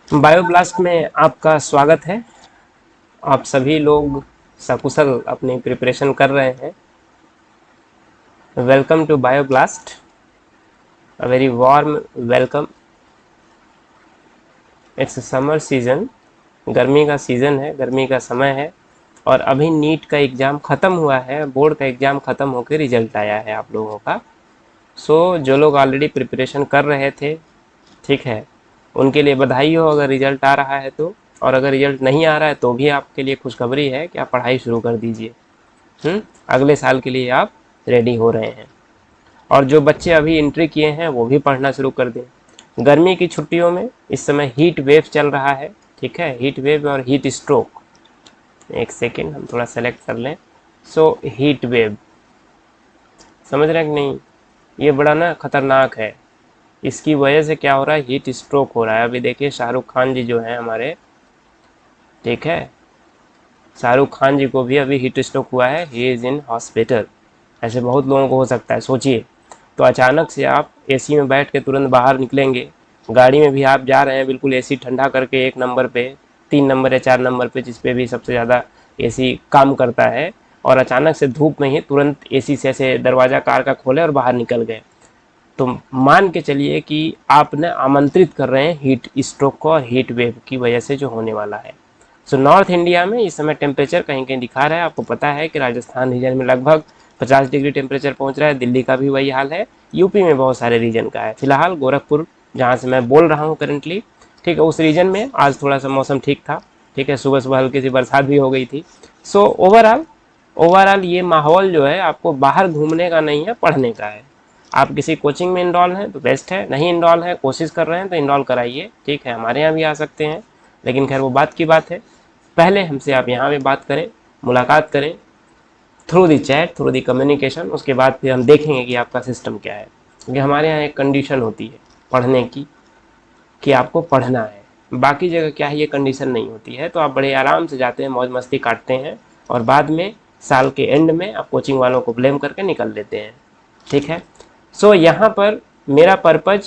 बायोब्लास्ट में आपका स्वागत है। आप सभी लोग सकुशल अपनी प्रिपरेशन कर रहे हैं। Welcome to Bioblast, a very warm welcome. It's summer season, गर्मी का सीज़न है, गर्मी का समय है और अभी नीट का एग्ज़ाम ख़त्म हुआ है, बोर्ड का एग्ज़ाम ख़त्म होकर रिजल्ट आया है आप लोगों का। जो लोग ऑलरेडी प्रिपरेशन कर रहे थे, ठीक है, उनके लिए बधाई हो अगर रिजल्ट आ रहा है तो। और अगर रिजल्ट नहीं आ रहा है तो भी आपके लिए खुशखबरी है कि आप पढ़ाई शुरू कर दीजिए। अगले साल के लिए आप रेडी हो रहे हैं। और जो बच्चे अभी एंट्री किए हैं वो भी पढ़ना शुरू कर दें। गर्मी की छुट्टियों में इस समय हीट वेव चल रहा है, ठीक है, हीट वेव और हीट स्ट्रोक। एक सेकेंड हम थोड़ा सेलेक्ट कर लें। हीट वेव, समझ रहे हैं कि नहीं, ये बड़ा ना खतरनाक है। इसकी वजह से क्या हो रहा है, हीट स्ट्रोक हो रहा है। अभी देखिए शाहरुख खान जी जो हैं हमारे, ठीक है, शाहरुख खान जी को भी अभी हीट स्ट्रोक हुआ है, ही इज़ इन हॉस्पिटल। ऐसे बहुत लोगों को हो सकता है, सोचिए। तो अचानक से आप एसी में बैठ के तुरंत बाहर निकलेंगे, गाड़ी में भी आप जा रहे हैं बिल्कुल एसी ठंडा करके, एक नंबर पे, 3 नंबर या 4 नंबर पे, जिस पे भी सबसे ज़्यादा एसी काम करता है, और अचानक से धूप में ही तुरंत एसी से ऐसे दरवाज़ा कार का खोले और बाहर निकल गए, तो मान के चलिए कि आप न आमंत्रित कर रहे हैं हीट स्ट्रोक को और हीट वेव की वजह से जो होने वाला है। नॉर्थ इंडिया में इस समय टेम्परेचर कहीं कहीं दिखा रहा है, आपको पता है कि राजस्थान रीजन में लगभग 50 डिग्री टेम्परेचर पहुंच रहा है, दिल्ली का भी वही हाल है, यूपी में बहुत सारे रीजन का है। फिलहाल गोरखपुर जहाँ से मैं बोल रहा हूँ करेंटली, ठीक है, उस रीजन में आज थोड़ा सा मौसम ठीक था, ठीक है, सुबह सुबह हल्की सी बरसात भी हो गई थी। ओवरऑल ओवरऑल ये माहौल जो है आपको बाहर घूमने का नहीं है, पढ़ने का है। आप किसी कोचिंग में इनरोल हैं तो बेस्ट है, नहीं इनरोल है, कोशिश कर रहे हैं तो इनरोल कराइए, ठीक है, हमारे यहाँ भी आ सकते हैं, लेकिन खैर वो बात की बात है। पहले हमसे आप यहाँ पे बात करें, मुलाकात करें through the chat, through the communication, उसके बाद फिर हम देखेंगे कि आपका सिस्टम क्या है। क्योंकि हमारे यहाँ एक कंडीशन होती है पढ़ने की, कि आपको पढ़ना है। बाकी जगह क्या है, ये कंडीशन नहीं होती है, तो आप बड़े आराम से जाते हैं, मौज मस्ती काटते हैं, और बाद में साल के एंड में आप कोचिंग वालों को ब्लेम करके निकल लेते हैं, ठीक है। यहाँ पर मेरा पर्पज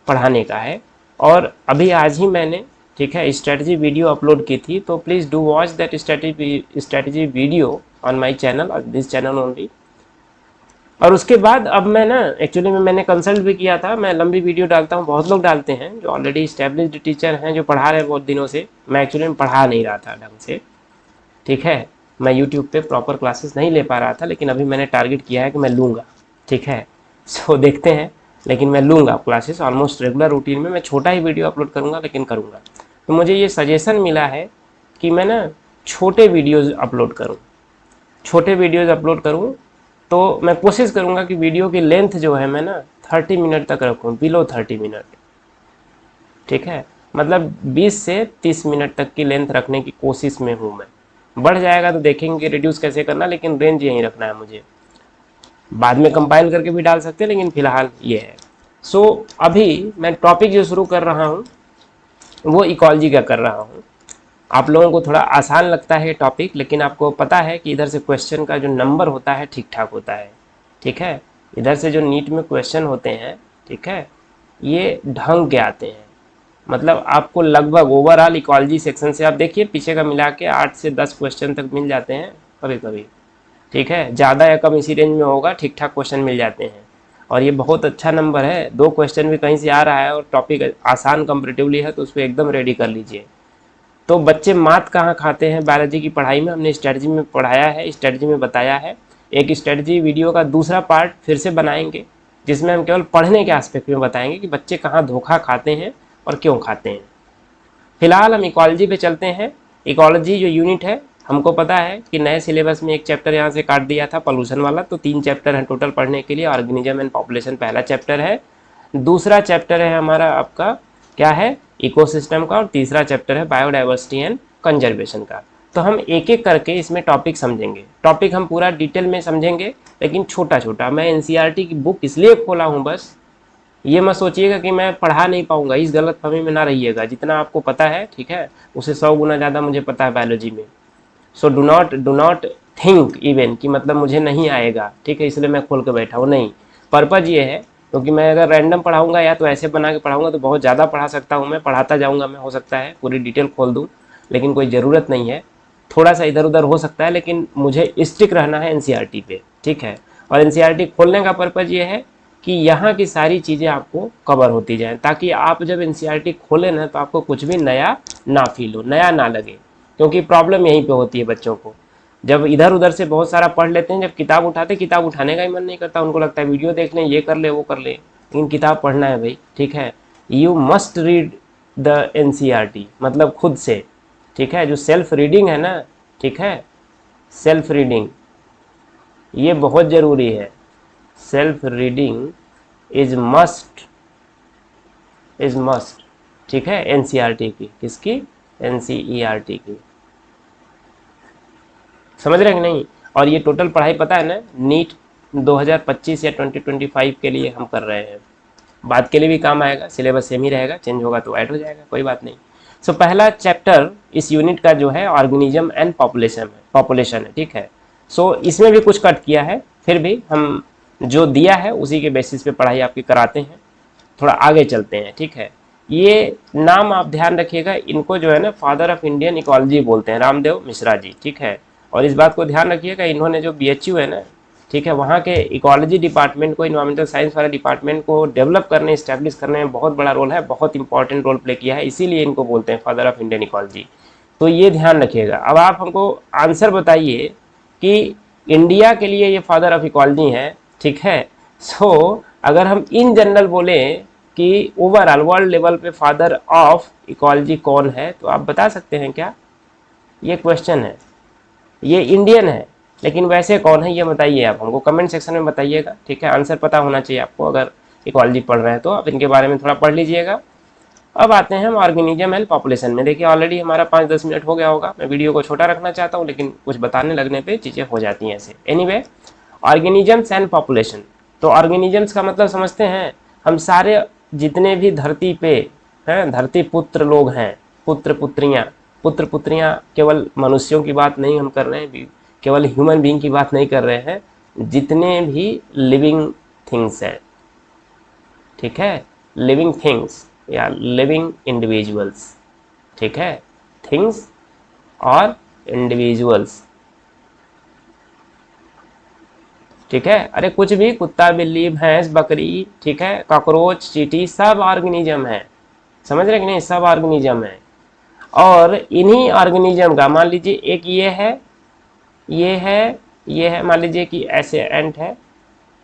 पढ़ाने का है। और अभी आज ही मैंने, ठीक है, स्ट्रेटजी वीडियो अपलोड की थी, तो please do watch that strategy video on my channel, this channel only. और उसके बाद अब मैं ना, एक्चुअली में मैंने कंसल्ट भी किया था, मैं लंबी वीडियो डालता हूँ, बहुत लोग डालते हैं जो ऑलरेडी इस्टेब्लिश्ड टीचर हैं, जो पढ़ा रहे हैं बहुत दिनों से। मैं एक्चुअली में पढ़ा नहीं रहा था ढंग से, ठीक है, मैं यूट्यूब पे प्रॉपर क्लासेस नहीं ले पा रहा था, लेकिन अभी मैंने टारगेट किया है कि मैं लूँगा, ठीक है। देखते हैं, लेकिन मैं लूँगा क्लासेस ऑलमोस्ट रेगुलर रूटीन में। मैं छोटा ही वीडियो अपलोड करूँगा, लेकिन करूँगा। तो मुझे ये सजेशन मिला है कि मैं ना छोटे वीडियोज़ अपलोड करूँ, छोटे वीडियोज़ अपलोड करूँ। तो मैं कोशिश करूँगा कि वीडियो की लेंथ जो है मैं ना 30 मिनट तक रखूँ, बिलो 30 मिनट, ठीक है, मतलब 20 से 30 मिनट तक की लेंथ रखने की कोशिश में हूँ मैं। बढ़ जाएगा तो देखेंगे कि रिड्यूस कैसे करना, लेकिन रेंज यहीं रखना है मुझे। बाद में कंपाइल करके भी डाल सकते हैं, लेकिन फिलहाल ये है। अभी मैं टॉपिक जो शुरू कर रहा हूँ वो इकोलॉजी का कर रहा हूँ। आप लोगों को थोड़ा आसान लगता है टॉपिक, लेकिन आपको पता है कि इधर से क्वेश्चन का जो नंबर होता है ठीक ठाक होता है, ठीक है। इधर से जो नीट में क्वेश्चन होते हैं, ठीक है, ये ढंग के आते हैं। मतलब आपको लगभग ओवरऑल इकोलॉजी सेक्शन से आप देखिए पीछे का मिला के 8 से 10 क्वेश्चन तक मिल जाते हैं कभी कभी, ठीक है, ज़्यादा या कम इसी रेंज में होगा, ठीक ठाक क्वेश्चन मिल जाते हैं। और ये बहुत अच्छा नंबर है, 2 क्वेश्चन भी कहीं से आ रहा है और टॉपिक आसान कंपेरेटिवली है, तो उसको एकदम रेडी कर लीजिए। तो बच्चे मात कहाँ खाते हैं बायोलॉजी की पढ़ाई में, हमने स्ट्रेटजी में पढ़ाया है, स्ट्रेटजी में बताया है। एक स्ट्रेटजी वीडियो का दूसरा पार्ट फिर से बनाएंगे, जिसमें हम केवल पढ़ने के एस्पेक्ट में बताएंगे कि बच्चे कहाँ धोखा खाते हैं और क्यों खाते हैं। फिलहाल हम इकोलॉजी पे चलते हैं। इकोलॉजी जो यूनिट है, हमको पता है कि नए सिलेबस में एक चैप्टर यहाँ से काट दिया था पॉल्यूशन वाला, तो 3 चैप्टर हैं टोटल पढ़ने के लिए। ऑर्गेनिज्म एंड पॉपुलेशन पहला चैप्टर है, दूसरा चैप्टर है हमारा आपका क्या है, इकोसिस्टम का, और तीसरा चैप्टर है बायोडाइवर्सिटी एंड कंजर्वेशन का। तो हम एक एक करके इसमें टॉपिक समझेंगे। टॉपिक हम पूरा डिटेल में समझेंगे, लेकिन छोटा छोटा। मैं एनसीईआरटी की बुक इसलिए खोला हूँ, बस ये मत सोचिएगा कि मैं पढ़ा नहीं पाऊंगा, इस गलतफहमी में ना रहिएगा। जितना आपको पता है, ठीक है, उससे 100 गुना ज़्यादा मुझे पता है बायोलॉजी में। डू नॉट थिंक इवन कि मतलब मुझे नहीं आएगा, ठीक है, इसलिए मैं खोल के बैठा हूँ, नहीं। पर्पज ये है, क्योंकि मैं अगर रैंडम पढ़ाऊंगा या तो ऐसे बना के पढ़ाऊंगा तो बहुत ज़्यादा पढ़ा सकता हूँ, मैं पढ़ाता जाऊँगा, मैं हो सकता है पूरी डिटेल खोल दूँ, लेकिन कोई ज़रूरत नहीं है। थोड़ा सा इधर उधर हो सकता है, लेकिन मुझे स्टिक रहना है एनसीईआरटी पे, ठीक है। और एनसीईआरटी खोलने का पर्पज़ ये है कि यहाँ की सारी चीज़ें आपको कवर होती जाएँ, ताकि आप जब एनसीईआरटी खोलें ना तो आपको कुछ भी नया ना फील हो, नया ना लगे। क्योंकि प्रॉब्लम यहीं पे होती है बच्चों को, जब इधर उधर से बहुत सारा पढ़ लेते हैं, जब किताब उठाते किताब उठाने का ही मन नहीं करता, उनको लगता है वीडियो देख लें, ये कर ले वो कर ले, लेकिन किताब पढ़ना है भाई, ठीक है। You must read the NCERT, मतलब खुद से, ठीक है। जो सेल्फ रीडिंग है ना, ठीक है, सेल्फ रीडिंग ये बहुत ज़रूरी है। Self reading is must, is must, ठीक है, एनसीईआरटी की, किसकी, एनसीईआरटी की, समझ रहे हैं कि नहीं। और ये टोटल पढ़ाई पता है ना, नीट 2025 या 2025 के लिए हम कर रहे हैं, बाद के लिए भी काम आएगा, सिलेबस सेम ही रहेगा, चेंज होगा तो ऐड हो जाएगा, कोई बात नहीं। सो पहला चैप्टर इस यूनिट का जो है ऑर्गेनिज्म एंड पॉपुलेशन है, ठीक है। सो इसमें भी कुछ कट किया है, फिर भी हम जो दिया है उसी के बेसिस पे पढ़ाई आपकी कराते हैं। थोड़ा आगे चलते हैं, ठीक है। ये नाम आप ध्यान रखिएगा, इनको जो है ना फादर ऑफ इंडियन इकोलॉजी बोलते हैं, रामदेव मिश्रा जी, ठीक है। और इस बात को ध्यान रखिएगा, इन्होंने जो बीएचयू है ना, ठीक है, वहाँ के इकोलॉजी डिपार्टमेंट को, इन्वायरमेंटल साइंस वाले डिपार्टमेंट को डेवलप करने, इस्टेब्लिश करने में बहुत बड़ा रोल है, बहुत इंपॉर्टेंट रोल प्ले किया है, इसीलिए इनको बोलते हैं फादर ऑफ इंडियन इकोलॉजी। तो ये ध्यान रखिएगा। अब आप हमको आंसर बताइए कि इंडिया के लिए ये फादर ऑफ इकोलॉजी है, ठीक है। सो अगर हम इन जनरल बोले कि ओवरऑल वर्ल्ड लेवल पे फादर ऑफ इकोलॉजी कौन है, तो आप बता सकते हैं क्या, ये क्वेश्चन है। ये इंडियन है, लेकिन वैसे कौन है ये बताइए, आप हमको कमेंट सेक्शन में बताइएगा, ठीक है। आंसर पता होना चाहिए आपको, अगर इकोलॉजी पढ़ रहे हैं तो आप इनके बारे में थोड़ा पढ़ लीजिएगा। अब आते हैं हम ऑर्गेनिज्म एंड पॉपुलेशन में। देखिए ऑलरेडी हमारा 5-10 मिनट हो गया होगा, मैं वीडियो को छोटा रखना चाहता हूँ, लेकिन कुछ बताने लगने पे चीज़ें हो जाती हैं ऐसे। Anyway, organisms and population. तो ऑर्गेनिजम्स का मतलब समझते हैं, हम सारे जितने भी धरती पे हैं, धरती पुत्र लोग हैं, पुत्र पुत्रियाँ, पुत्र पुत्रियाँ केवल मनुष्यों की बात नहीं हम कर रहे हैं, केवल ह्यूमन बीइंग की बात नहीं कर रहे हैं, जितने भी लिविंग थिंग्स हैं, ठीक है, लिविंग थिंग्स या लिविंग इंडिविजुअल्स, ठीक है, थिंग्स और इंडिविजुअल्स, ठीक है। अरे कुछ भी, कुत्ता बिल्ली भैंस बकरी, ठीक है, कॉकरोच चींटी, सब ऑर्गेनिज्म है, समझ रहे कि नहीं, सब ऑर्गेनिज्म है। और इन्हीं ऑर्गेनिज्म का मान लीजिए एक ये है, ये है, ये है, मान लीजिए कि ऐसे एंट है,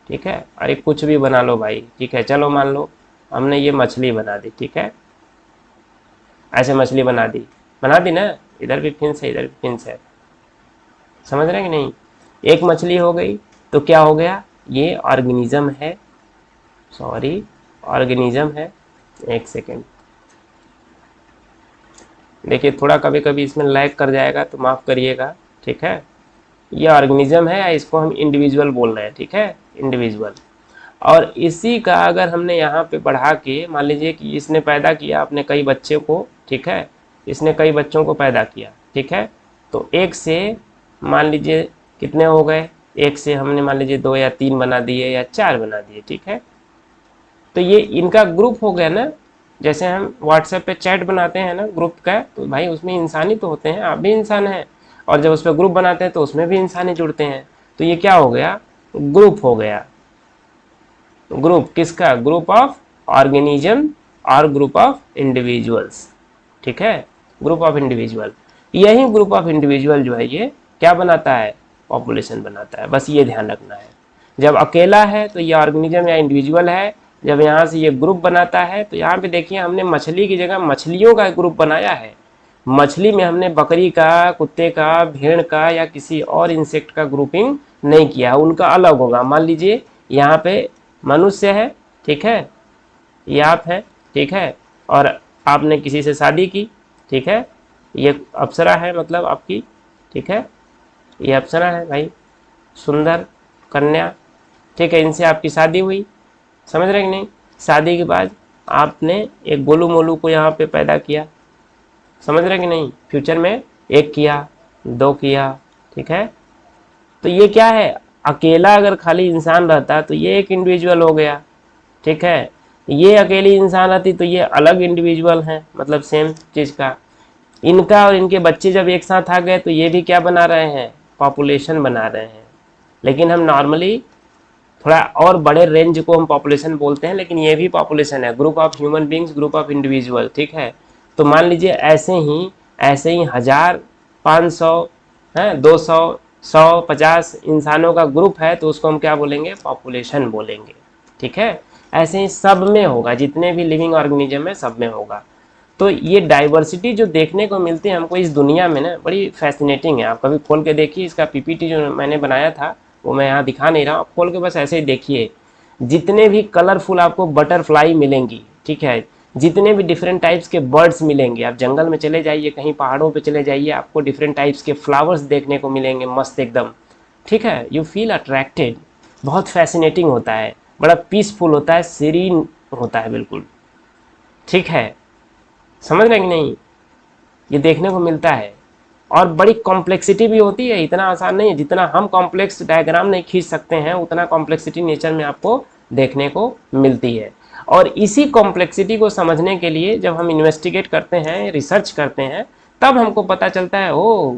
ठीक है। अरे कुछ भी बना लो भाई, ठीक है, चलो मान लो हमने ये मछली बना दी, ठीक है, ऐसे मछली बना दी ना, इधर भी फिंस है इधर भी फिंस है, समझ रहे हैं कि नहीं। एक मछली हो गई, तो क्या हो गया, ये ऑर्गेनिज्म है, सॉरी ऑर्गेनिज्म है। एक सेकेंड, देखिए थोड़ा कभी कभी इसमें लैग कर जाएगा तो माफ़ करिएगा, ठीक है। ये ऑर्गेनिज्म है, या इसको हम इंडिविजुअल बोल रहे हैं, ठीक है, इंडिविजुअल। और इसी का अगर हमने यहाँ पे बढ़ा के मान लीजिए कि इसने पैदा किया अपने कई बच्चे को, ठीक है, इसने कई बच्चों को पैदा किया, ठीक है। तो एक से मान लीजिए कितने हो गए, एक से हमने मान लीजिए 2 या 3 बना दिए या 4 बना दिए, ठीक है। तो ये इनका ग्रुप हो गया ना, जैसे हम व्हाट्सएप पे चैट बनाते हैं ना ग्रुप का, तो भाई उसमें इंसान ही तो होते हैं, आप भी इंसान हैं। और जब उस पर ग्रुप बनाते हैं तो उसमें भी इंसान ही जुड़ते हैं, तो ये क्या हो गया, ग्रुप हो गया। ग्रुप किसका, ग्रुप ऑफ ऑर्गेनिज्म और ग्रुप ऑफ इंडिविजुअल्स, ठीक है, ग्रुप ऑफ इंडिविजुअल। यही ग्रुप ऑफ इंडिविजुअल जो है ये क्या बनाता है, पॉपुलेशन बनाता है, बस ये ध्यान रखना है। जब अकेला है तो ये ऑर्गेनिज्म या इंडिविजुअल है, जब यहाँ से ये ग्रुप बनाता है, तो यहाँ पे देखिए हमने मछली की जगह मछलियों का ग्रुप बनाया है। मछली में हमने बकरी का, कुत्ते का, भेड़ का या किसी और इंसेक्ट का ग्रुपिंग नहीं किया, उनका अलग होगा। मान लीजिए यहाँ पे मनुष्य है, ठीक है, ये आप है, ठीक है, और आपने किसी से शादी की, ठीक है, ये अप्सरा है मतलब आपकी, ठीक है, ये अप्सरा है भाई, सुंदर कन्या, ठीक है, इनसे आपकी शादी हुई, समझ रहे कि नहीं। शादी के बाद आपने एक गोलू मोलू को यहाँ पे पैदा किया, समझ रहे कि नहीं। फ्यूचर में 1 किया, 2 किया, ठीक है। तो ये क्या है, अकेला अगर खाली इंसान रहता तो ये एक इंडिविजुअल हो गया, ठीक है। ये अकेली इंसान रहती तो ये अलग इंडिविजुअल हैं, मतलब सेम चीज़ का। इनका और इनके बच्चे जब एक साथ आ गए तो ये भी क्या बना रहे हैं, पॉपुलेशन बना रहे हैं। लेकिन हम नॉर्मली थोड़ा और बड़े रेंज को हम पॉपुलेशन बोलते हैं, लेकिन ये भी पॉपुलेशन है, group of human beings, group of individual, ठीक है। तो मान लीजिए ऐसे ही 1000, 500 है, 200, 100, 50 इंसानों का ग्रुप है तो उसको हम क्या बोलेंगे, पॉपुलेशन बोलेंगे, ठीक है। ऐसे ही सब में होगा, जितने भी लिविंग ऑर्गेनिज्म है सब में होगा। तो ये डाइवर्सिटी जो देखने को मिलती है हमको इस दुनिया में ना, बड़ी फैसिनेटिंग है। आप कभी खोल के देखिए, इसका पीपीटी जो मैंने बनाया था वो मैं यहाँ दिखा नहीं रहा, आप खोल के बस ऐसे ही देखिए। जितने भी कलरफुल आपको बटरफ्लाई मिलेंगी, ठीक है, जितने भी डिफरेंट टाइप्स के बर्ड्स मिलेंगे, आप जंगल में चले जाइए, कहीं पहाड़ों पे चले जाइए, आपको डिफरेंट टाइप्स के फ्लावर्स देखने को मिलेंगे, मस्त एकदम, ठीक है। यू फील अट्रैक्टेड, बहुत फैसिनेटिंग होता है, बड़ा पीसफुल होता है, सीरीन होता है बिल्कुल, ठीक है। समझ रहे हैं कि नहीं, ये देखने को मिलता है। और बड़ी कॉम्प्लेक्सिटी भी होती है, इतना आसान नहीं है, जितना हम कॉम्प्लेक्स डायग्राम नहीं खींच सकते हैं उतना कॉम्प्लेक्सिटी नेचर में आपको देखने को मिलती है। और इसी कॉम्प्लेक्सिटी को समझने के लिए जब हम इन्वेस्टिगेट करते हैं, रिसर्च करते हैं, तब हमको पता चलता है ओ,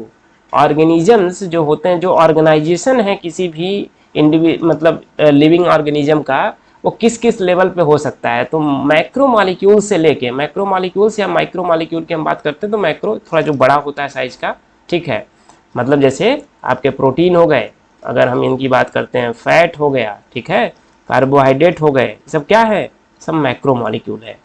ऑर्गेनिजम्स जो होते हैं, जो ऑर्गेनाइजेशन है किसी भी मतलब लिविंग ऑर्गेनिज्म का, वो किस किस लेवल पे हो सकता है। तो मैक्रो मॉलिक्यूल से लेके, मैक्रो मॉलिक्यूल्स या माइक्रो मॉलिक्यूल की हम बात करते हैं तो मैक्रो थोड़ा जो बड़ा होता है साइज का, ठीक है। मतलब जैसे आपके प्रोटीन हो गए, अगर हम इनकी बात करते हैं, फैट हो गया, ठीक है, कार्बोहाइड्रेट हो गए, सब क्या है, सब मैक्रो मॉलिक्यूल है।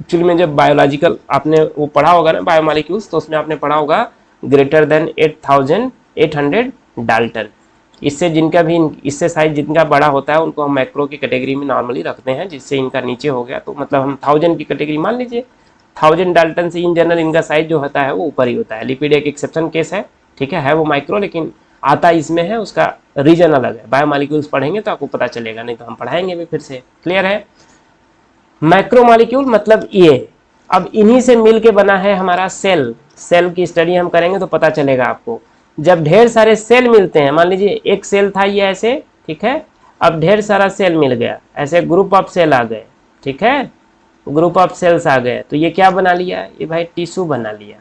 एक्चुअली में जब बायोलॉजिकल आपने वो पढ़ा होगा ना, बायोमॉलिक्यूल्स, तो उसमें आपने पढ़ा होगा ग्रेटर देन 8800 डाल्टन। इससे जिनका भी, इससे साइज जिनका बड़ा होता है उनको हम मैक्रो की कैटेगरी में नॉर्मली रखते हैं। जिससे इनका नीचे हो गया तो मतलब हम 1000 की कैटेगरी मान लीजिए, 1000 डाल्टन से इन जनरल इनका साइज जो होता है वो ऊपर ही होता है। लिपिड एक एक्सेप्शन केस है, ठीक है वो माइक्रो, लेकिन आता इसमें है, उसका रीजन अलग है। बायोमॉलिक्यूल्स पढ़ेंगे तो आपको पता चलेगा, नहीं तो हम पढ़ाएंगे भी फिर से, क्लियर है। मैक्रोमॉलिक्यूल मतलब ये, अब इन्हीं से मिल के बना है हमारा सेल। सेल की स्टडी हम करेंगे तो पता चलेगा आपको। जब ढेर सारे सेल मिलते हैं, मान लीजिए एक सेल था ये ऐसे, ठीक है, अब ढेर सारा सेल मिल गया, ऐसे ग्रुप ऑफ सेल आ गए, ठीक है, ग्रुप ऑफ सेल्स आ गए, तो ये क्या बना लिया, ये भाई टिश्यू बना लिया।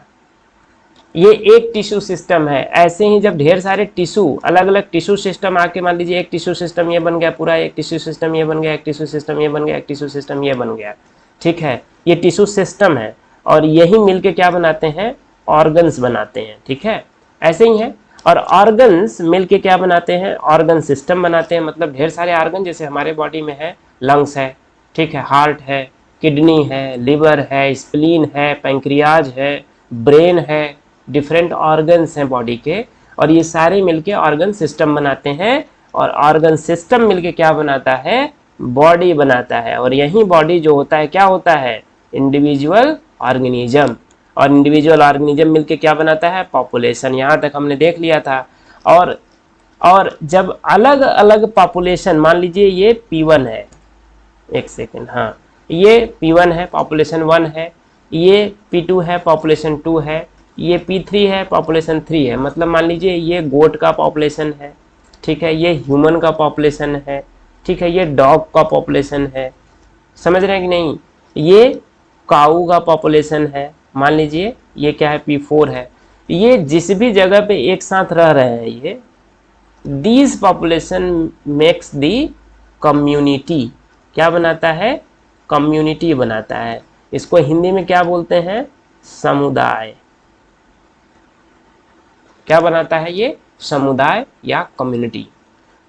ये एक टिश्यू सिस्टम है। ऐसे ही जब ढेर सारे टिश्यू, अलग अलग टिश्यू सिस्टम आके, मान लीजिए एक टिश्यू सिस्टम ये बन गया पूरा, एक टिश्यू सिस्टम ये बन गया, एक टिश्यू सिस्टम ये बन गया, एक टिश्यू सिस्टम ये बन गया, ठीक है, ये टिश्यू सिस्टम है। और यही मिलके क्या बनाते हैं, ऑर्गन्स बनाते हैं, ठीक है, ऐसे ही है। और ऑर्गन्स मिलके क्या बनाते हैं, ऑर्गन सिस्टम बनाते हैं। मतलब ढेर सारे ऑर्गन, जैसे हमारे बॉडी में है, लंग्स है, ठीक है, हार्ट है, किडनी है, लिवर है, स्प्लीन है, पैंक्रियाज है, ब्रेन है, डिफरेंट ऑर्गन्स हैं बॉडी के, और ये सारे मिलके ऑर्गन सिस्टम बनाते हैं। और ऑर्गन सिस्टम मिलके क्या बनाता है, बॉडी बनाता है। और यही बॉडी जो होता है क्या होता है, इंडिविजुअल ऑर्गेनिज्म। और इंडिविजुअल ऑर्गेनिज्म मिलके क्या बनाता है, पॉपुलेशन। यहाँ तक हमने देख लिया था। और जब अलग अलग पॉपुलेशन, मान लीजिए ये P1 है, एक सेकेंड, हाँ, ये P1 है, पॉपुलेशन 1 है, ये P2 है, पॉपुलेशन 2 है, ये P3 है, पॉपुलेशन 3 है। मतलब मान लीजिए ये गोट का पॉपुलेशन है, ठीक है, ये ह्यूमन का पॉपुलेशन है, ठीक है, ये डॉग का पॉपुलेशन है, समझ रहे हैं कि नहीं, ये काऊ का पॉपुलेशन है, मान लीजिए ये क्या है, P4 है। ये जिस भी जगह पे एक साथ रह रहे हैं ये, these population makes the community. क्या बनाता है, कम्युनिटी बनाता है। इसको हिंदी में क्या बोलते हैं, समुदाय। क्या बनाता है ये, समुदाय या कम्युनिटी।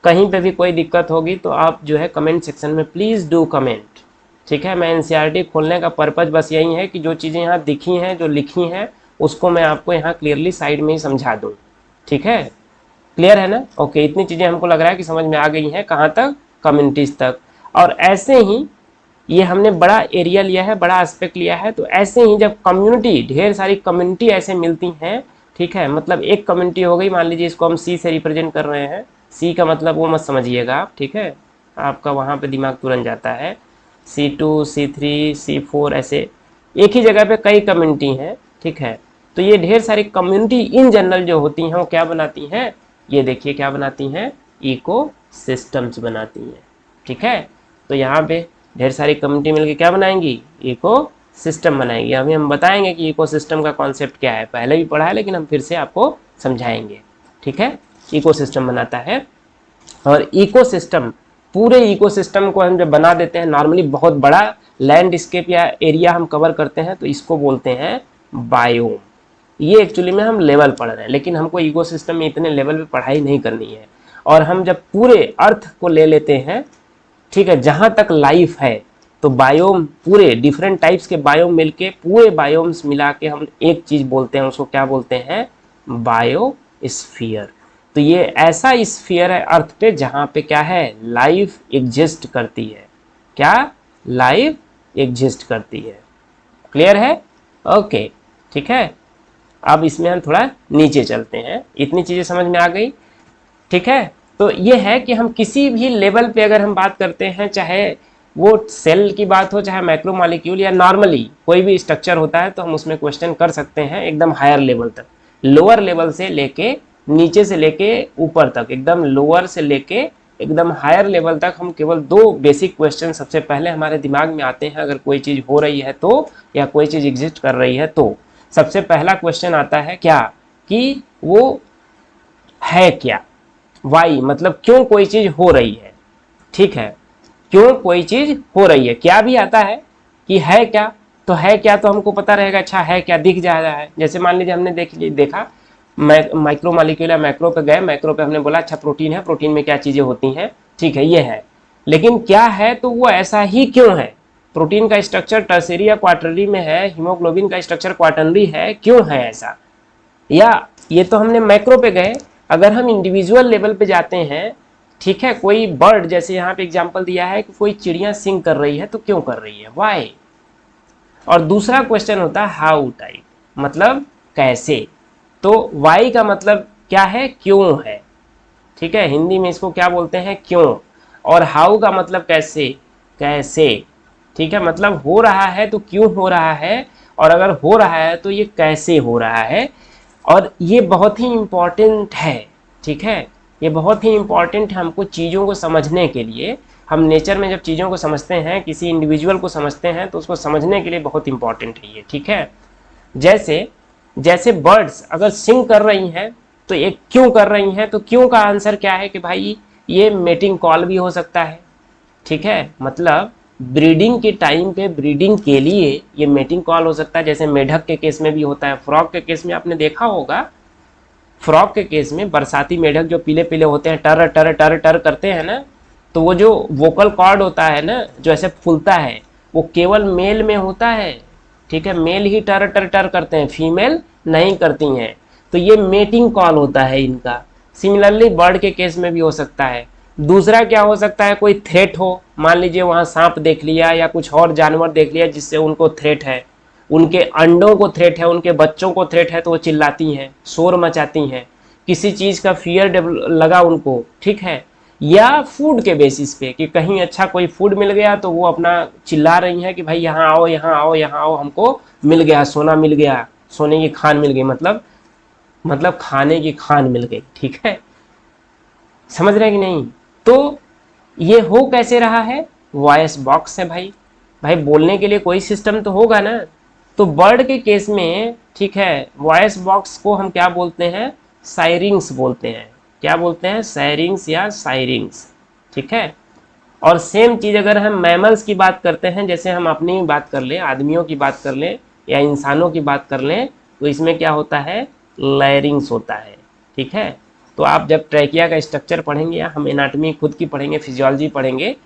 कहीं पे भी कोई दिक्कत होगी तो आप जो है कमेंट सेक्शन में प्लीज़ डू कमेंट, ठीक है। मैं एनसीईआरटी खोलने का पर्पज़ बस यही है कि जो चीज़ें यहाँ दिखी हैं, जो लिखी हैं, उसको मैं आपको यहाँ क्लियरली साइड में ही समझा दूँ, ठीक है, क्लियर है ना। ओके, इतनी चीज़ें हमको लग रहा है कि समझ में आ गई हैं, कहाँ तक, कम्युनिटीज़ तक। और ऐसे ही ये हमने बड़ा एरिया लिया है, बड़ा एस्पेक्ट लिया है। तो ऐसे ही जब कम्युनिटी, ढेर सारी कम्युनिटी ऐसे मिलती हैं, ठीक है, मतलब एक कम्युनिटी हो गई, मान लीजिए इसको हम सी से रिप्रेजेंट कर रहे हैं। सी का मतलब वो मत समझिएगा आप, ठीक है, आपका वहाँ पे दिमाग तुरंत जाता है। C2, C3, C4, ऐसे एक ही जगह पे कई कम्युनिटी हैं, ठीक है। तो ये ढेर सारी कम्युनिटी इन जनरल जो होती हैं वो क्या बनाती हैं, ये देखिए क्या बनाती हैं, इको सिस्टम्स बनाती हैं, ठीक है। तो यहाँ पे ढेर सारी कम्युनिटी मिलकर क्या बनाएंगी, इको सिस्टम बनाएंगे। अभी हम बताएंगे कि इको सिस्टम का कॉन्सेप्ट क्या है, पहले भी पढ़ा है लेकिन हम फिर से आपको समझाएंगे। ठीक है, इको सिस्टम बनाता है। और इकोसिस्टम, पूरे इकोसिस्टम को हम जब बना देते हैं, नॉर्मली बहुत बड़ा लैंडस्केप या एरिया हम कवर करते हैं तो इसको बोलते हैं बायोम। ये एक्चुअली में हम लेवल पढ़ रहे हैं, लेकिन हमको इकोसिस्टम में इतने लेवल पे पढ़ाई नहीं करनी है। और हम जब पूरे अर्थ को ले लेते हैं, ठीक है, जहाँ तक लाइफ है, तो बायोम पूरे डिफरेंट टाइप्स के बायोम मिलके, पूरे बायोम्स मिला के हम एक चीज़ बोलते हैं, उसको क्या बोलते हैं, बायोस्फीयर। तो ये ऐसा स्फीयर है अर्थ पे जहाँ पे क्या है, लाइफ एग्जिस्ट करती है। क्या, लाइफ एग्जिस्ट करती है। क्लियर है? ओके, ठीक है। अब इसमें हम थोड़ा नीचे चलते हैं, इतनी चीज़ें समझ में आ गई। ठीक है, तो ये है कि हम किसी भी लेवल पे अगर हम बात करते हैं, चाहे वो सेल की बात हो, चाहे माइक्रो मॉलिक्यूल, या नॉर्मली कोई भी स्ट्रक्चर होता है, तो हम उसमें क्वेश्चन कर सकते हैं एकदम हायर लेवल तक। लोअर लेवल से लेके, नीचे से लेके ऊपर तक, एकदम लोअर से लेके एकदम हायर लेवल तक हम केवल 2 बेसिक क्वेश्चन सबसे पहले हमारे दिमाग में आते हैं अगर कोई चीज़ हो रही है तो, या कोई चीज़ एग्जिस्ट कर रही है तो। सबसे पहला क्वेश्चन आता है क्या, कि वो है क्या। वाई मतलब क्यों कोई चीज़ हो रही है। ठीक है, क्यों कोई चीज़ हो रही है। क्या भी आता है कि है क्या, तो है क्या तो हमको पता रहेगा, अच्छा है क्या दिख जा रहा है। जैसे मान लीजिए हमने देखा माइक्रो मॉलिक्यूल या मैक्रो पे गए, मैक्रो पे हमने बोला अच्छा प्रोटीन है, प्रोटीन में क्या चीज़ें होती हैं, ठीक है ये है। लेकिन क्या है, तो वो ऐसा ही क्यों है। प्रोटीन का स्ट्रक्चर टर्सरी या क्वार्टररी में है, हीमोग्लोबिन का स्ट्रक्चर क्वार्टररी है, क्यों है ऐसा। या ये तो हमने मैक्रो पे गए, अगर हम इंडिविजुअल लेवल पे जाते हैं, ठीक है, कोई बर्ड, जैसे यहाँ पे एग्जांपल दिया है कि कोई चिड़िया सिंग कर रही है, तो क्यों कर रही है, व्हाई। और दूसरा क्वेश्चन होता है हाउ टाइप, मतलब कैसे। तो वाई का मतलब क्या है, क्यों है। ठीक है, हिंदी में इसको क्या बोलते हैं, क्यों। और हाउ का मतलब कैसे, कैसे। ठीक है, मतलब हो रहा है तो क्यों हो रहा है, और अगर हो रहा है तो ये कैसे हो रहा है। और ये बहुत ही इम्पॉर्टेंट है। ठीक है, ये बहुत ही इम्पॉर्टेंट है हमको चीज़ों को समझने के लिए। हम नेचर में जब चीज़ों को समझते हैं, किसी इंडिविजुअल को समझते हैं, तो उसको समझने के लिए बहुत इंपॉर्टेंट है ये। ठीक है, जैसे जैसे बर्ड्स अगर सिंग कर रही हैं, तो एक क्यों कर रही हैं, तो क्यों का आंसर क्या है कि भाई ये मेटिंग कॉल भी हो सकता है। ठीक है, मतलब ब्रीडिंग के टाइम पे, ब्रीडिंग के लिए ये मेटिंग कॉल हो सकता है। जैसे मेढक के केस में भी होता है, फ्रॉग के केस में आपने देखा होगा, फ्रॉग के केस में बरसाती मेढक जो पीले पीले होते हैं, टर टर टर टर करते हैं ना, तो वो जो वोकल कॉर्ड होता है ना, जो ऐसे फूलता है, वो केवल मेल में होता है। ठीक है, मेल ही टर टर टर करते हैं, फीमेल नहीं करती हैं, तो ये मेटिंग कॉल होता है इनका। सिमिलरली बर्ड के केस में भी हो सकता है। दूसरा क्या हो सकता है, कोई थ्रेट हो, मान लीजिए वहाँ सांप देख लिया या कुछ और जानवर देख लिया जिससे उनको थ्रेट है, उनके अंडों को थ्रेट है, उनके बच्चों को थ्रेट है, तो वो चिल्लाती हैं, शोर मचाती हैं, किसी चीज़ का फियर लगा उनको। ठीक है, या फूड के बेसिस पे कि कहीं अच्छा कोई फूड मिल गया तो वो अपना चिल्ला रही हैं कि भाई यहाँ आओ, यहाँ आओ, यहाँ आओ, हमको मिल गया, सोना मिल गया, सोने की खान मिल गई, मतलब खाने की खान मिल गई। ठीक है, समझ रहे हैं कि नहीं। तो ये हो कैसे रहा है, वॉइस बॉक्स है भाई। भाई बोलने के लिए कोई सिस्टम तो होगा ना। तो बर्ड के केस में, ठीक है, वॉइस बॉक्स को हम क्या बोलते हैं, साइरिंग्स बोलते हैं। क्या बोलते हैं, साइरिंग्स या साइरिंग्स। ठीक है, और सेम चीज़ अगर हम मैमल्स की बात करते हैं, जैसे हम अपनी बात कर लें, आदमियों की बात कर लें या इंसानों की बात कर लें, तो इसमें क्या होता है, लैरिंग्स होता है। ठीक है, तो आप जब ट्रैकिया का स्ट्रक्चर पढ़ेंगे, या हम एनाटॉमी खुद की पढ़ेंगे, फिजियोलॉजी पढ़ेंगे,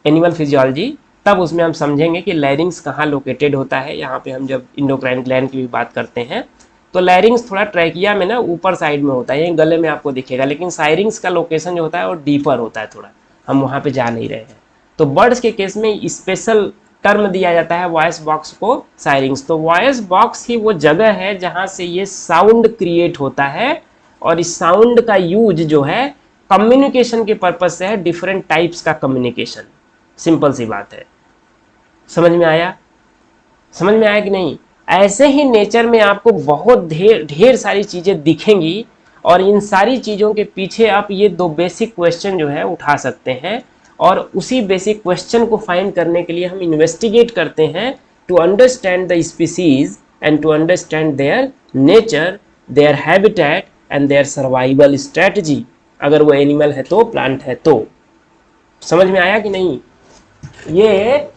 एनिमल फिजियोलॉजी, तब उसमें हम समझेंगे कि लैरिंग्स कहाँ लोकेटेड होता है। यहाँ पे हम जब इंडोक्राइन ग्लैंड की भी बात करते हैं, तो लैरिंग्स थोड़ा ट्रैकिया में ना ऊपर साइड में होता है, ये गले में आपको दिखेगा, लेकिन साइरिंग्स का लोकेशन जो होता है वो डीपर होता है थोड़ा, हम वहाँ पे जा नहीं रहे हैं। तो बर्ड्स के केस में स्पेशल टर्म दिया जाता है वॉइस बॉक्स को, साइरिंग्स। तो वॉइस बॉक्स ही वो जगह है जहाँ से ये साउंड क्रिएट होता है, और इस साउंड का यूज जो है कम्युनिकेशन के पर्पज से है, डिफरेंट टाइप्स का कम्युनिकेशन। सिंपल सी बात है, समझ में आया, समझ में आया कि नहीं। ऐसे ही नेचर में आपको बहुत ढेर ढेर सारी चीज़ें दिखेंगी, और इन सारी चीज़ों के पीछे आप ये 2 बेसिक क्वेश्चन जो है उठा सकते हैं, और उसी बेसिक क्वेश्चन को फाइंड करने के लिए हम इन्वेस्टिगेट करते हैं to understand the species and to understand their nature, their habitat and their survival strategy. अगर वो एनिमल है तो, प्लांट है तो। समझ में आया कि नहीं? ये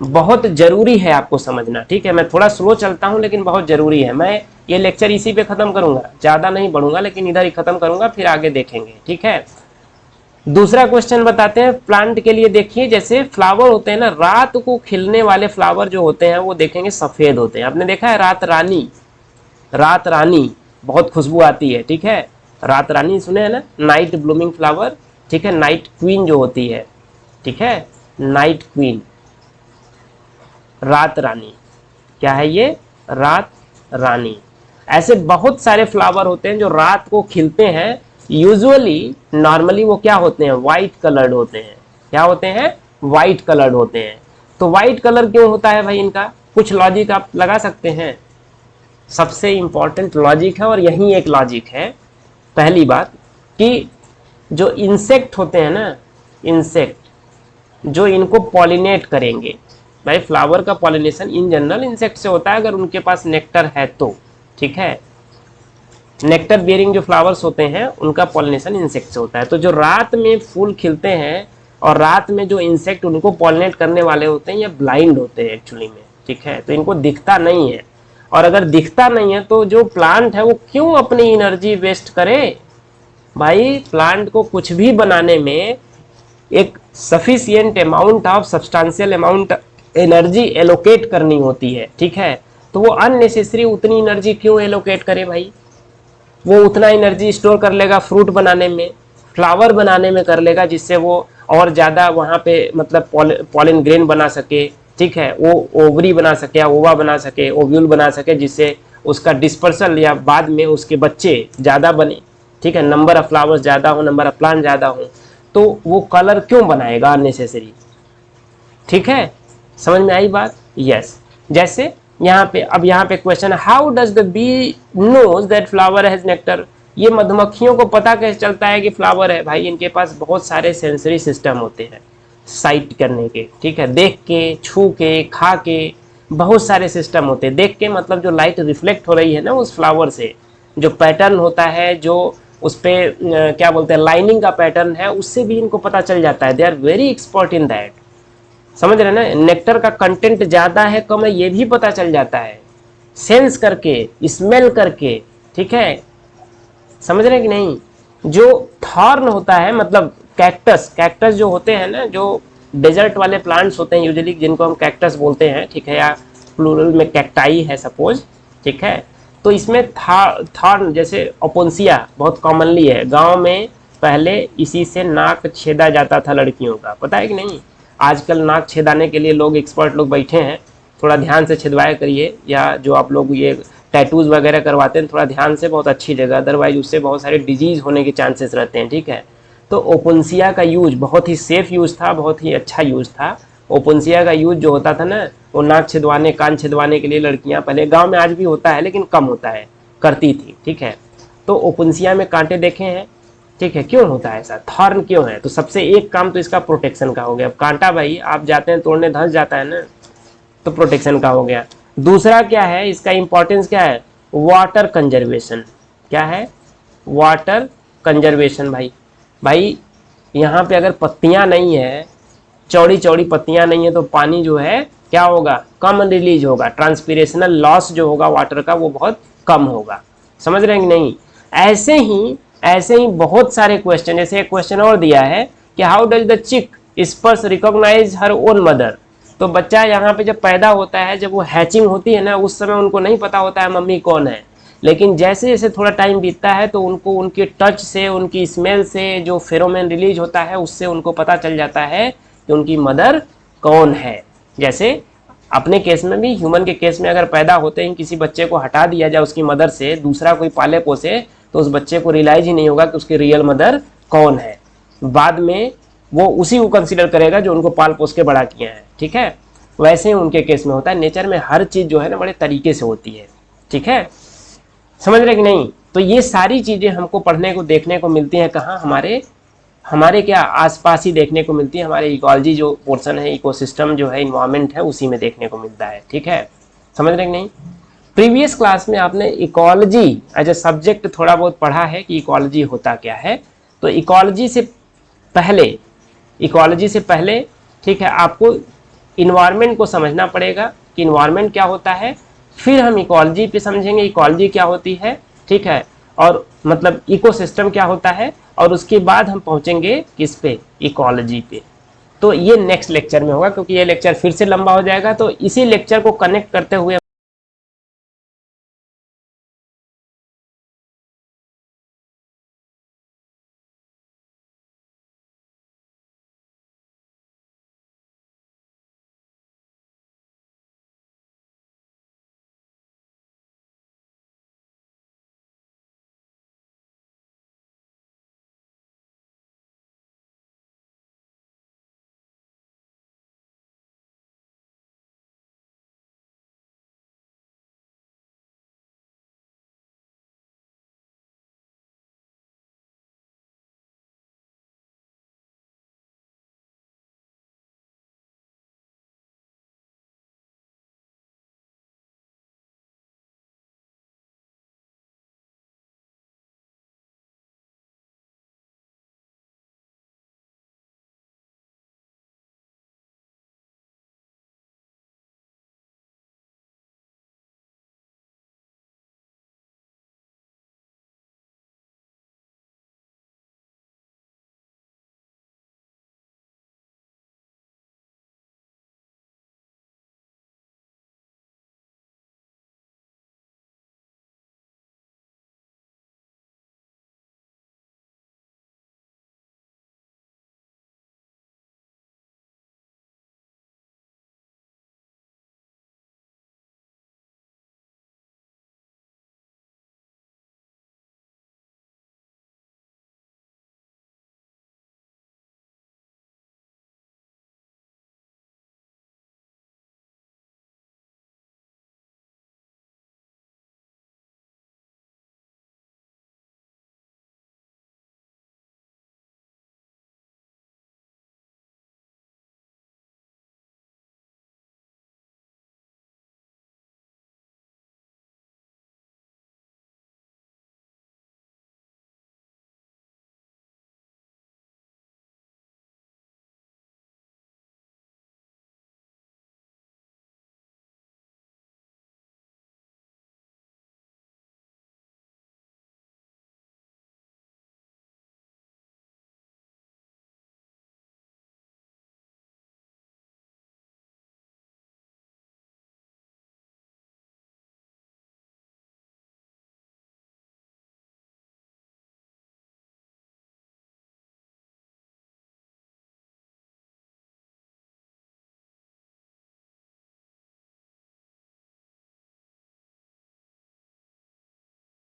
बहुत जरूरी है आपको समझना, ठीक है। मैं थोड़ा स्लो चलता हूं लेकिन बहुत जरूरी है। मैं ये लेक्चर इसी पे खत्म करूंगा, ज्यादा नहीं बढ़ूंगा, लेकिन इधर ही खत्म करूंगा, फिर आगे देखेंगे, ठीक है। दूसरा क्वेश्चन बताते हैं प्लांट के लिए। देखिए जैसे फ्लावर होते हैं ना, रात को खिलने वाले फ्लावर जो होते हैं वो देखेंगे सफेद होते हैं। आपने देखा है रात रानी, रात रानी बहुत खुशबू आती है, ठीक है। रात रानी सुने हैं ना, नाइट ब्लूमिंग फ्लावर, ठीक है। नाइट क्वीन जो होती है, ठीक है, नाइट क्वीन, रात रानी, क्या है ये? रात रानी। ऐसे बहुत सारे फ्लावर होते हैं जो रात को खिलते हैं। यूजुअली नॉर्मली वो क्या होते हैं? वाइट कलर्ड होते हैं। क्या होते हैं? वाइट कलर्ड होते हैं। तो वाइट कलर क्यों होता है भाई इनका? कुछ लॉजिक आप लगा सकते हैं। सबसे इंपॉर्टेंट लॉजिक है, और यही एक लॉजिक है। पहली बात कि जो इंसेक्ट होते हैं ना, इंसेक्ट जो इनको पॉलिनेट करेंगे, भाई फ्लावर का पॉलिनेशन इन जनरल इंसेक्ट से होता है अगर उनके पास नेक्टर है तो, ठीक है। नेक्टर बियरिंग जो फ्लावर्स होते हैं उनका पॉलिनेशन इंसेक्ट से होता है। तो जो रात में फूल खिलते हैं और रात में जो इंसेक्ट उनको पॉलिनेट करने वाले होते हैं, ये ब्लाइंड होते हैं एक्चुअली में, ठीक है। तो इनको दिखता नहीं है, और अगर दिखता नहीं है तो जो प्लांट है वो क्यों अपनी एनर्जी वेस्ट करे? भाई प्लांट को कुछ भी बनाने में एक sufficient amount of substantial amount energy allocate करनी होती है, ठीक है। तो वो अननेसेसरी उतनी एनर्जी क्यों एलोकेट करे भाई? वो उतना एनर्जी स्टोर कर लेगा फ्रूट बनाने में, फ्लावर बनाने में कर लेगा, जिससे वो और ज़्यादा वहाँ पे मतलब पॉलिन ग्रेन बना सके, ठीक है। वो ओवरी बना सके या ओवा बना सके, ओव्यूल बना सके, जिससे उसका डिस्पर्सल या बाद में उसके बच्चे ज़्यादा बने, ठीक है। नंबर ऑफ फ्लावर्स ज़्यादा हो, नंबर ऑफ प्लांट ज़्यादा हो, तो वो कलर क्यों बनाएगा अननेसेसरी, ठीक है। समझ में आई बात? यस। जैसे यहाँ पे, अब यहाँ पे क्वेश्चन है, how does the bee knows that flower has nectar? ये मधुमक्खियों को पता कैसे चलता है कि फ्लावर है? भाई इनके पास बहुत सारे सेंसरी सिस्टम होते हैं साइट करने के, ठीक है। देख के, छू के, खा के, बहुत सारे सिस्टम होते हैं। देख के मतलब जो लाइट रिफ्लेक्ट हो रही है ना उस फ्लावर से, जो पैटर्न होता है, जो उस पर क्या बोलते हैं लाइनिंग का पैटर्न है, उससे भी इनको पता चल जाता है। They are very expert in that. समझ रहे ना? नेक्टर का कंटेंट ज़्यादा है कम है ये भी पता चल जाता है, सेंस करके, स्मेल करके, ठीक है। समझ रहे कि नहीं? जो थॉर्न होता है, मतलब कैक्टस, कैक्टस जो होते हैं ना, जो डेजर्ट वाले प्लांट्स होते हैं यूजुअली, जिनको हम कैक्टस बोलते हैं, ठीक है, या प्लूरल में कैक्टाई है सपोज, ठीक है। तो इसमें थॉर्न जैसे ओपोन्सिया बहुत कॉमनली है गांव में। पहले इसी से नाक छेदा जाता था लड़कियों का, पता है कि नहीं? आजकल नाक छेदाने के लिए लोग एक्सपर्ट लोग बैठे हैं, थोड़ा ध्यान से छिदवाया करिए। या जो आप लोग ये टैटूज वगैरह करवाते हैं थोड़ा ध्यान से, बहुत अच्छी जगह, अदरवाइज उससे बहुत सारे डिजीज होने के चांसेस रहते हैं, ठीक है। तो ओपुंसिया का यूज बहुत ही सेफ यूज था, बहुत ही अच्छा यूज था। ओपुंसिया का यूज जो होता था ना, वो नाक छिदवाने, कान छिदवाने के लिए लड़कियां, पहले गांव में आज भी होता है लेकिन कम होता है, करती थी, ठीक है। तो ओपुंसिया में कांटे देखे हैं, ठीक है। क्यों होता है ऐसा? थॉर्न क्यों है? तो सबसे एक काम तो इसका प्रोटेक्शन का हो गया। अब कांटा भाई आप जाते हैं तोड़ने, धंस जाता है ना, तो प्रोटेक्शन का हो गया। दूसरा क्या है इसका इंपॉर्टेंस, क्या है? Water conservation. क्या है? Water conservation. भाई भाई यहाँ पे अगर पत्तियां नहीं है, चौड़ी चौड़ी पत्तियां नहीं है, तो पानी जो है क्या होगा? कम रिलीज होगा। ट्रांसपिरेशनल लॉस जो होगा वाटर का वो बहुत कम होगा। समझ रहे हैं कि नहीं? ऐसे ही बहुत सारे क्वेश्चन, जैसे एक क्वेश्चन और दिया है कि how does the chick spurs recognise her own mother? तो बच्चा यहाँ पे जब पैदा होता है, जब वो हैचिंग होती है ना, उस समय उनको नहीं पता होता है मम्मी कौन है। लेकिन जैसे जैसे थोड़ा टाइम बीतता है तो उनको उनके टच से, उनकी स्मेल से जो फेरोमोन रिलीज होता है उससे उनको पता चल जाता है कि उनकी मदर कौन है। जैसे अपने केस में भी, ह्यूमन के केस में, अगर पैदा होते ही किसी बच्चे को हटा दिया जाए उसकी मदर से, दूसरा कोई पाले पोसे, तो उस बच्चे को रियलाइज ही नहीं होगा कि उसकी रियल मदर कौन है। बाद में वो उसी को कंसीडर करेगा जो उनको पाल पोस के बड़ा किया है, ठीक है। वैसे ही उनके केस में होता है। नेचर में हर चीज जो है ना बड़े तरीके से होती है, ठीक है। समझ रहे कि नहीं? तो ये सारी चीजें हमको पढ़ने को, देखने को मिलती हैं कहाँ? हमारे हमारे क्या आसपास ही देखने को मिलती है, हमारे इकोलॉजी जो पोर्शन है, इकोसिस्टम जो है, इन्वायरमेंट है, उसी में देखने को मिलता है। ठीक है, समझ रहे कि नहीं? प्रीवियस क्लास में आपने इकोलॉजी एज ए सब्जेक्ट थोड़ा बहुत पढ़ा है कि इकोलॉजी होता क्या है। तो पहले इकोलॉजी से पहले, ठीक है, आपको इन्वायरमेंट को समझना पड़ेगा कि इन्वायरमेंट क्या होता है, फिर हम इकोलॉजी पे समझेंगे इकोलॉजी क्या होती है। ठीक है, और मतलब इकोसिस्टम क्या होता है, और उसके बाद हम पहुंचेंगे किस पे, इकोलॉजी पे। तो ये नेक्स्ट लेक्चर में होगा, क्योंकि ये लेक्चर फिर से लंबा हो जाएगा। तो इसी लेक्चर को कनेक्ट करते हुए